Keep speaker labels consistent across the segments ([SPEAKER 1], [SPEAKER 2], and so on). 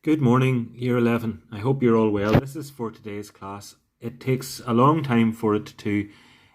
[SPEAKER 1] Good morning, Year 11. I hope you're all well. This is for today's class. It takes a long time for it to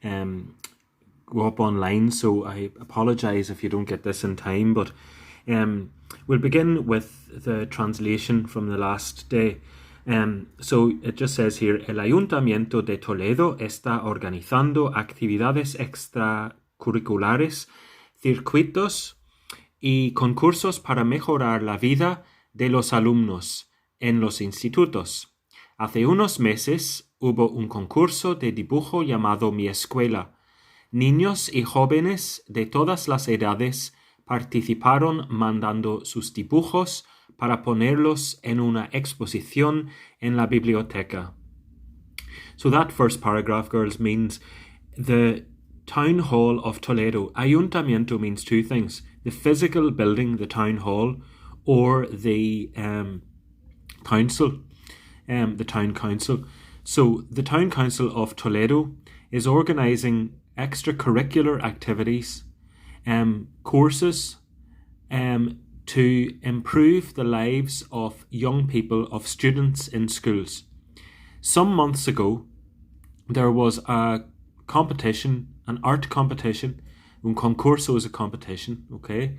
[SPEAKER 1] go up online, so I apologise if you don't get this in time, but we'll begin with the translation from the last day. So it just says here, El Ayuntamiento de Toledo está organizando actividades extracurriculares, circuitos y concursos para mejorar la vida de los alumnos en los institutos. Hace unos meses hubo un concurso de dibujo llamado Mi Escuela. Niños y jóvenes de todas las edades participaron mandando sus dibujos para ponerlos en una exposición en la biblioteca. So that first paragraph, girls, means the Town Hall of Toledo. Ayuntamiento means two things: the physical building, the town hall, or the council, the town council. So the town council of Toledo is organising extracurricular activities, courses, to improve the lives of young people, of students in schools. Some months ago, there was a competition, an art competition. Un concurso is a competition, okay?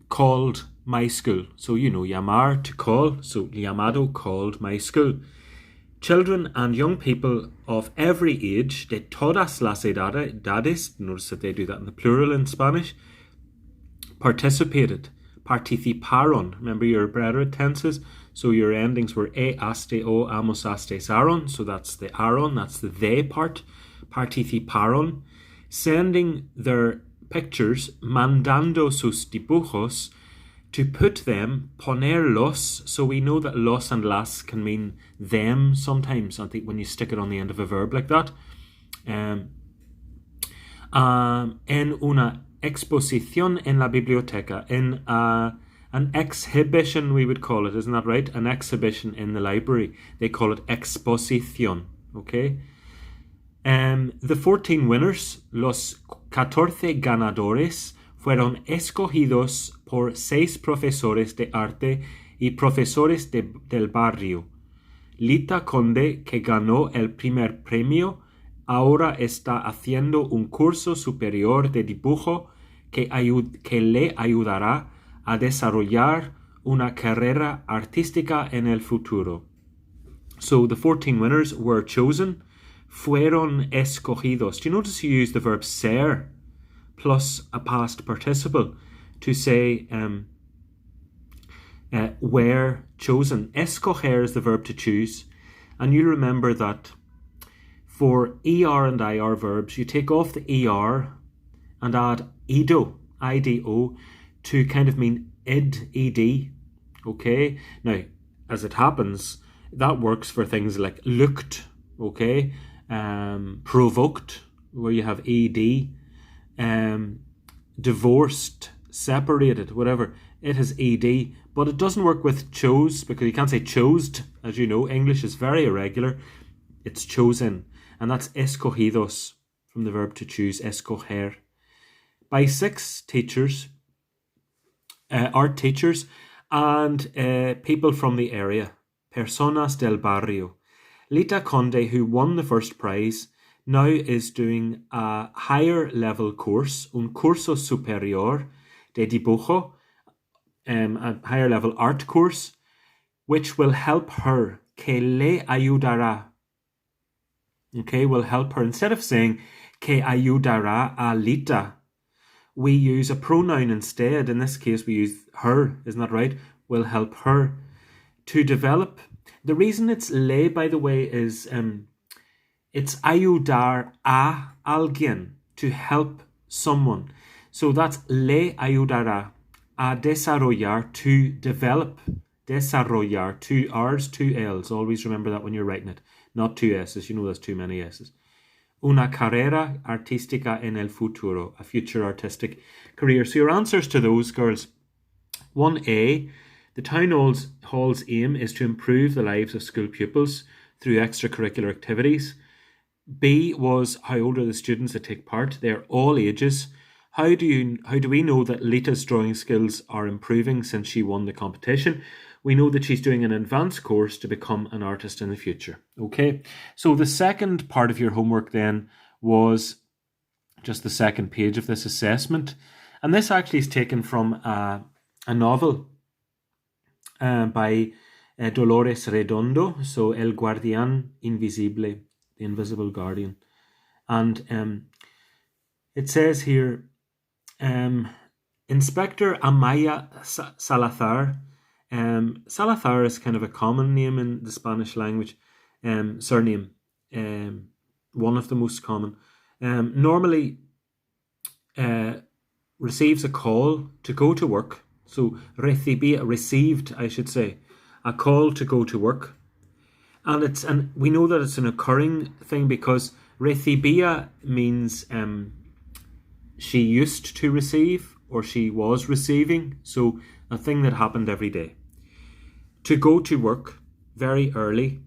[SPEAKER 1] Called My School. So, llamar, to call. So, llamado, called My School. Children and young people of every age, de todas las edades, notice that they do that in the plural in Spanish, participated. Participaron. Remember your preterite tenses? So your endings were aste, o, amos, astes, aron. So that's the aron, that's the they part. Participaron. Sending their pictures, mandando sus dibujos, to put them, ponerlos. So we know that los and las can mean them sometimes, I think, when you stick it on the end of a verb like that. En una exposición en la biblioteca. In an exhibition, we would call it, isn't that right? An exhibition in the library. They call it exposición, okay? The 14 winners, los 14 ganadores, fueron escogidos por 6 profesores de arte y profesores del barrio. Lita Conde, que ganó el primer premio, ahora está haciendo un curso superior de dibujo que le ayudará a desarrollar una carrera artística en el futuro. So the 14 winners were chosen. Fueron escogidos. Do you notice you use the verb ser plus a past participle to say were chosen? Escoger is the verb to choose. And you remember that for ER and IR verbs, you take off the ER and add ido, IDO, to kind of mean id, ed. Okay? Now, as it happens, that works for things like looked, okay? Provoked, where you have ed, divorced, separated, whatever, it has ed, but it doesn't work with chose, because you can't say chosed. As you know, English is very irregular. It's chosen, and that's escogidos, from the verb to choose, escoger, by 6 teachers, art teachers, and people from the area, personas del barrio. Lita Conde, who won the first prize, now is doing a higher level course, un curso superior de dibujo, a higher level art course, which will help her, que le ayudará. Okay, will help her. Instead of saying que ayudará a Lita, we use a pronoun instead. In this case, we use her, isn't that right? Will help her to develop. The reason it's le, by the way, is it's ayudar a alguien, to help someone. So that's le ayudará a desarrollar, to develop. Desarrollar, 2 R's, 2 L's. Always remember that when you're writing it. Not 2 S's. You know there's too many S's. Una carrera artística en el futuro. A future artistic career. So your answers to those, girls. 1A. The town hall's aim is to improve the lives of school pupils through extracurricular activities. B was, how old are the students that take part? They're all ages. How do we know that Lita's drawing skills are improving since she won the competition? We know that she's doing an advanced course to become an artist in the future. Okay, so the second part of your homework then was just the second page of this assessment. And this actually is taken from a novel by Dolores Redondo, so El Guardián Invisible, the Invisible Guardian. And it says here, Inspector Amaya Salazar. Salazar is kind of a common name in the Spanish language, surname, one of the most common. Normally receives a call to go to work. So received, I should say, a call to go to work. And we know that it's an occurring thing because recibía means she used to receive or she was receiving. So a thing that happened every day. To go to work very early,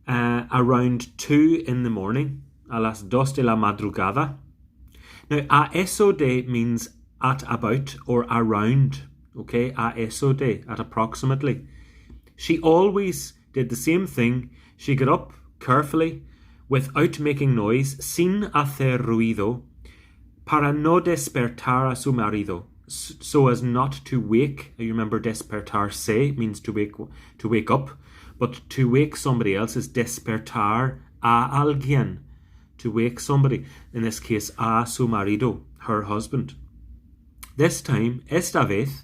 [SPEAKER 1] around 2 in the morning, a las 2 de la madrugada. Now, a eso de means at about or around, okay? A eso de, at approximately. She always did the same thing. She got up carefully, without making noise, sin hacer ruido, para no despertar a su marido, so as not to wake. You remember despertarse means to wake up, but to wake somebody else is despertar a alguien, to wake somebody, in this case a su marido, her husband. This time, esta vez,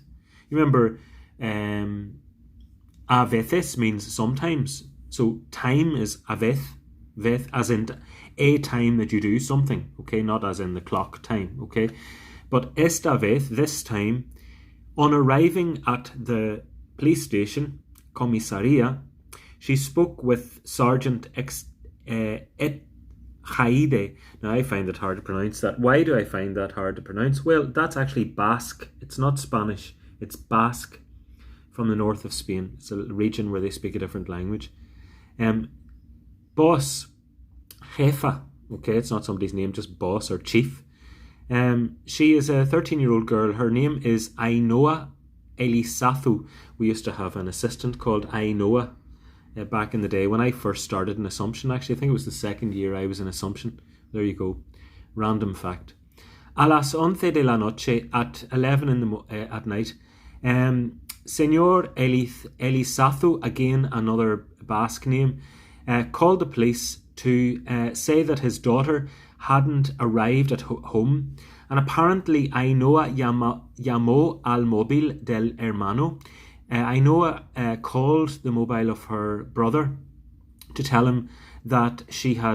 [SPEAKER 1] you remember a veces means sometimes, so time is a vez as in a time that you do something, okay, not as in the clock time, okay. But esta vez, this time, on arriving at the police station, comisaría, she spoke with Sergeant Jaide. Now, I find it hard to pronounce that. Why do I find that hard to pronounce? Well, that's actually Basque. It's not Spanish. It's Basque from the north of Spain. It's a region where they speak a different language. Boss, jefa. Okay, it's not somebody's name, just boss or chief. She is a 13-year-old girl. Her name is Ainhoa Elisathu. We used to have an assistant called Ainhoa back in the day when I first started in Assumption. Actually, I think it was the second year I was in Assumption. There you go. Random fact. A las 11 de la noche, at 11 at night, Señor Elisathu, again another Basque name, called the police to say that his daughter hadn't arrived at home, and apparently Ainhoa llamó al móvil del hermano. Ainhoa called the mobile of her brother to tell him that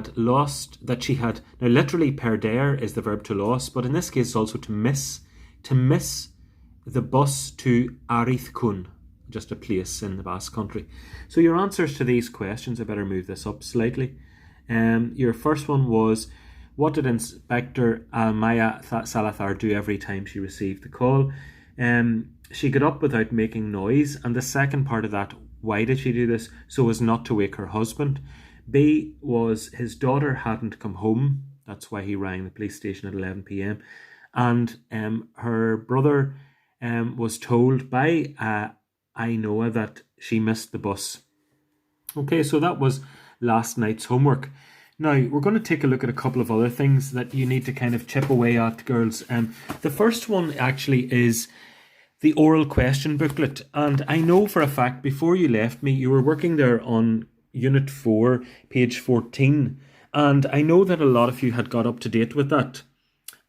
[SPEAKER 1] now literally perder is the verb to loss, but in this case also to miss the bus to Arizkun, just a place in the Basque Country. So your answers to these questions, I better move this up slightly. Your first one was, what did Inspector Maya Salazar do every time she received the call? She got up without making noise. And the second part of that, why did she do this? So as not to wake her husband. B was his daughter hadn't come home. That's why he rang the police station at 11 p.m. And her brother was told by Ainhoa that she missed the bus. Okay, so that was last night's homework. Now, we're going to take a look at a couple of other things that you need to kind of chip away at, girls. The first one actually is the oral question booklet. And I know for a fact, before you left me, you were working there on Unit 4, page 14. And I know that a lot of you had got up to date with that.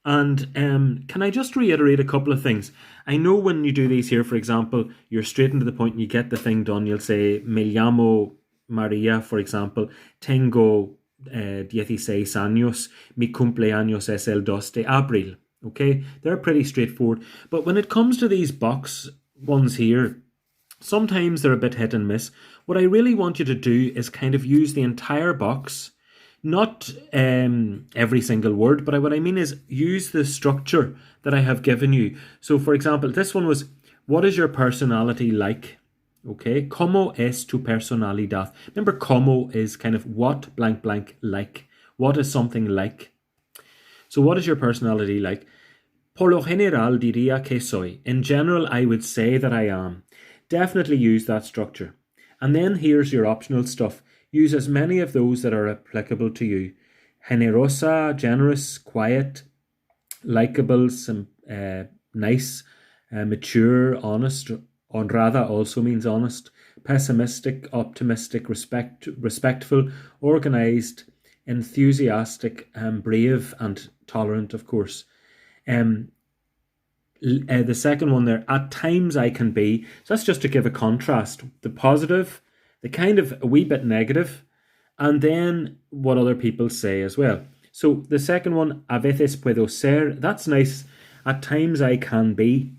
[SPEAKER 1] And can I just reiterate a couple of things? I know when you do these here, for example, you're straight into the point and you get the thing done. You'll say, me llamo María, for example, tengo 16 años, mi cumpleaños es el 2 de abril. Okay, they're pretty straightforward. But when it comes to these box ones here, sometimes they're a bit hit and miss. What I really want you to do is kind of use the entire box, not every single word, but what I mean is use the structure that I have given you. So, for example, this one was, what is your personality like? Okay, ¿cómo es tu personalidad? Remember, ¿cómo is kind of what blank blank like. What is something like? So what is your personality like? Por lo general diría que soy. In general, I would say that I am. Definitely use that structure. And then here's your optional stuff. Use as many of those that are applicable to you. Generosa, generous, quiet, likable, nice, mature, honest. Honrada also means honest. Pessimistic, optimistic, respectful, organized, enthusiastic, brave, and tolerant, of course. The second one there, at times I can be. So that's just to give a contrast. The positive, the kind of a wee bit negative, and then what other people say as well. So the second one, a veces puedo ser, that's nice. At times I can be.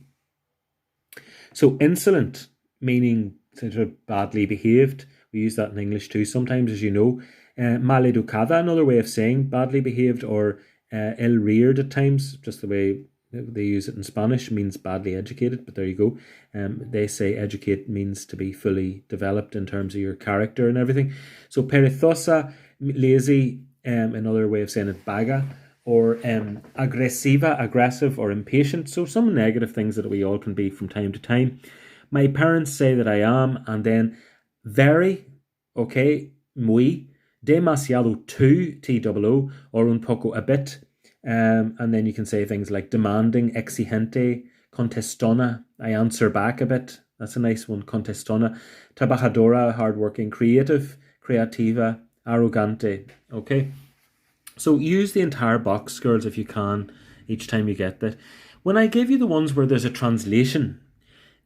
[SPEAKER 1] So insolent, meaning sort of badly behaved. We use that in English too sometimes, as you know. Maleducada, another way of saying badly behaved, or ill-reared at times, just the way they use it in Spanish, means badly educated, but there you go. They say educate means to be fully developed in terms of your character and everything. So perezosa, lazy, another way of saying it, vaga, or agresiva, aggressive, or impatient. So some negative things that we all can be from time to time. My parents say that I am, and then very, okay, muy, demasiado too, T-O-O, or un poco, a bit. And then you can say things like demanding, exigente, contestona, I answer back a bit. That's a nice one, contestona. Trabajadora, hardworking, creative, creativa, arrogante. Okay. So use the entire box, girls, if you can, each time you get that. When I give you the ones where there's a translation,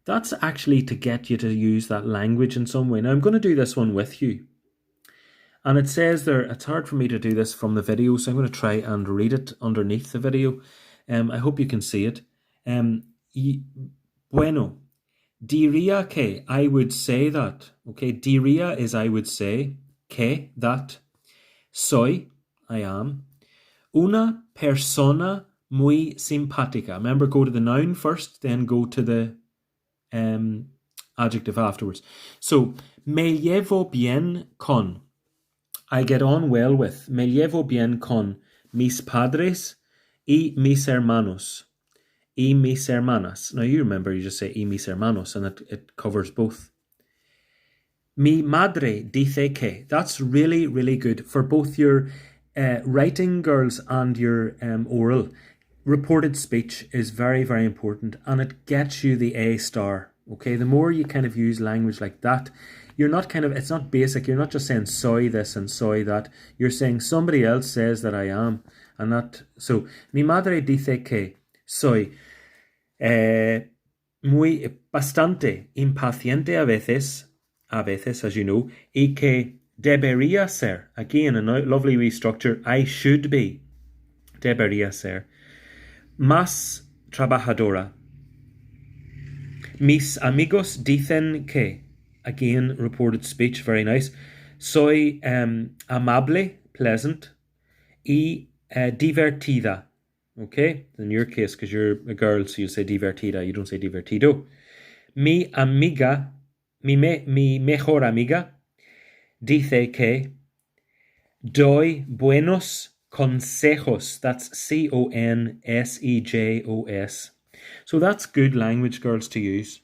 [SPEAKER 1] that's actually to get you to use that language in some way. Now, I'm going to do this one with you. And it says there, it's hard for me to do this from the video, so I'm going to try and read it underneath the video. I hope you can see it. Bueno, diría que, I would say that. Okay, diría is I would say, que, that. Soy, I am. Una persona muy simpática. Remember, go to the noun first, then go to the adjective afterwards. So, me llevo bien con. I get on well with. Me llevo bien con mis padres y mis hermanos. Y mis hermanas. Now you remember, you just say y mis hermanos, and it covers both. Mi madre dice que. That's really, really good for both your writing, girls, and your oral. Reported speech is very, very important, and it gets you the A star. Okay, the more you kind of use language like that, you're not kind of, it's not basic. You're not just saying soy this and soy that. You're saying somebody else says that I am, and that. So, mi madre dice que soy muy bastante impaciente a veces, as you know, y que debería ser. Again, a lovely restructure. I should be. Debería ser. Más trabajadora. Mis amigos dicen que. Again, reported speech, very nice. Soy amable, pleasant, y divertida. Okay, in your case, because you're a girl, so you say divertida, you don't say divertido. Mi mejor amiga, dice que doy buenos consejos. That's consejos. So that's good language, girls, to use.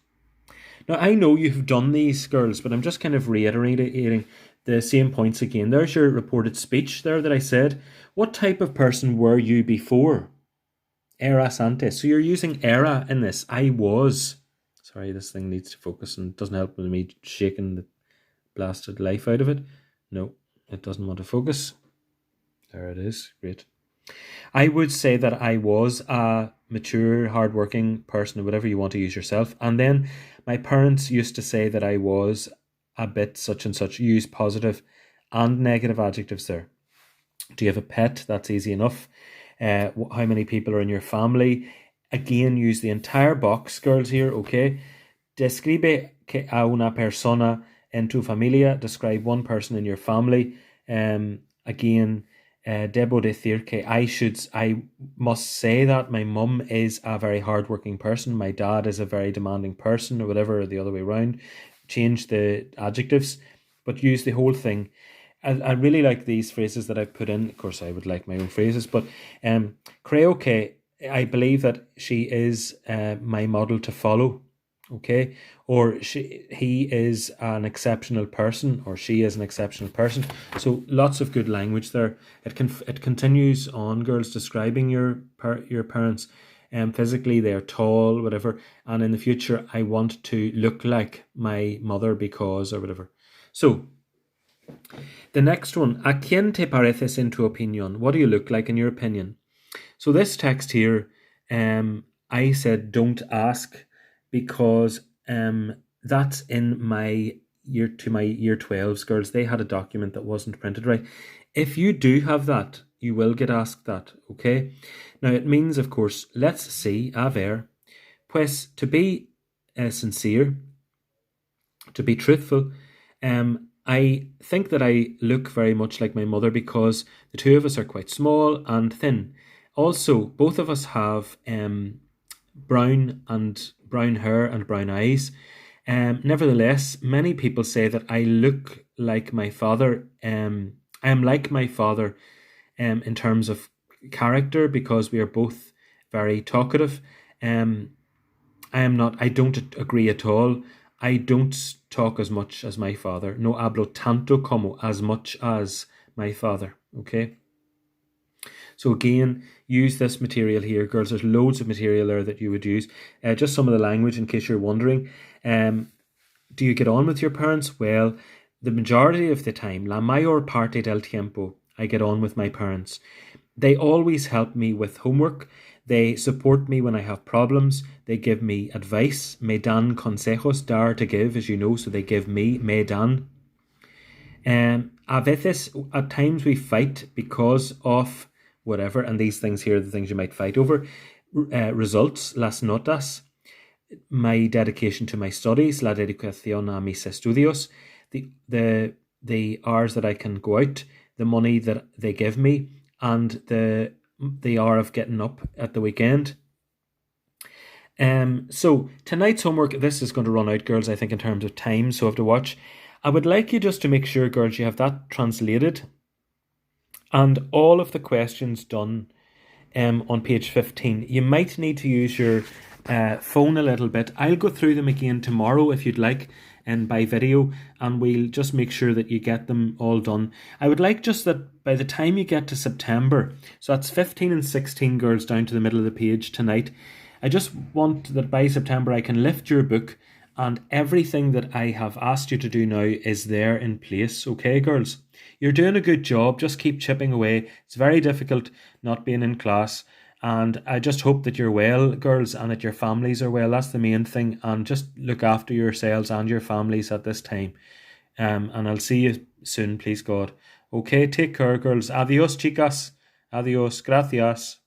[SPEAKER 1] Now, I know you've done these, girls, but I'm just kind of reiterating the same points again. There's your reported speech there that I said. What type of person were you before? Eras antes. So you're using era in this. I was. Sorry, this thing needs to focus and it doesn't help with me shaking the blasted life out of it. No, it doesn't want to focus. There it is. Great. I would say that I was a mature, hardworking person, or whatever you want to use yourself. And then my parents used to say that I was a bit such and such. Use positive and negative adjectives there. Do you have a pet? That's easy enough. How many people are in your family? Again, use the entire box, girls, here, okay? Describe a una persona en tu familia. Describe one person in your family. Again, debo decir que I must say that my mum is a very hardworking person. My dad is a very demanding person, or whatever, or the other way around. Change the adjectives, but use the whole thing. I really like these phrases that I've put in. Of course, I would like my own phrases, but creo que I believe that she is my model to follow. Okay, or he is an exceptional person, or she is an exceptional person. So lots of good language there. It continues on, girls, describing your parents. Physically, they're tall, whatever, and in the future, I want to look like my mother because, or whatever. So the next one, ¿a quién te pareces en tu opinión? What do you look like in your opinion? So this text here, I said don't ask, because that's in my year 12s, girls. They had a document that wasn't printed right. If you do have that, you will get asked that, okay? Now it means, of course, let's see, a ver, pues to be sincere, to be truthful. I think that I look very much like my mother because the two of us are quite small and thin. Also, both of us have brown hair and brown eyes. Nevertheless, many people say that I look like my father. I am like my father in terms of character, because we are both very talkative. I don't agree at all. I don't talk as much as my father. No hablo tanto como, as much as my father. Okay? So again, use this material here, girls. There's loads of material there that you would use. Just some of the language in case you're wondering. Do you get on with your parents? Well, the majority of the time, la mayor parte del tiempo, I get on with my parents. They always help me with homework. They support me when I have problems. They give me advice. Me dan consejos, dar to give, as you know, so they give me, me dan. A veces, at times we fight because of whatever, and these things here are the things you might fight over. Results, las notas, my dedication to my studies, la dedicación a mis estudios, the hours that I can go out, the money that they give me, and the hour of getting up at the weekend. So tonight's homework, this is going to run out, girls, I think, in terms of time, so I have to watch. I would like you just to make sure, girls, you have that translated and all of the questions done on page 15. You might need to use your phone a little bit. I'll go through them again tomorrow if you'd like, and by video, and we'll just make sure that you get them all done. I would like just that by the time you get to September, so that's 15 and 16, girls, down to the middle of the page tonight, I just want that by September I can lift your book and everything that I have asked you to do now is there in place. Okay, girls? You're doing a good job. Just keep chipping away. It's very difficult not being in class. And I just hope that you're well, girls, and that your families are well. That's the main thing. And just look after yourselves and your families at this time. And I'll see you soon, please God. Okay, take care, girls. Adios, chicas. Adios. Gracias.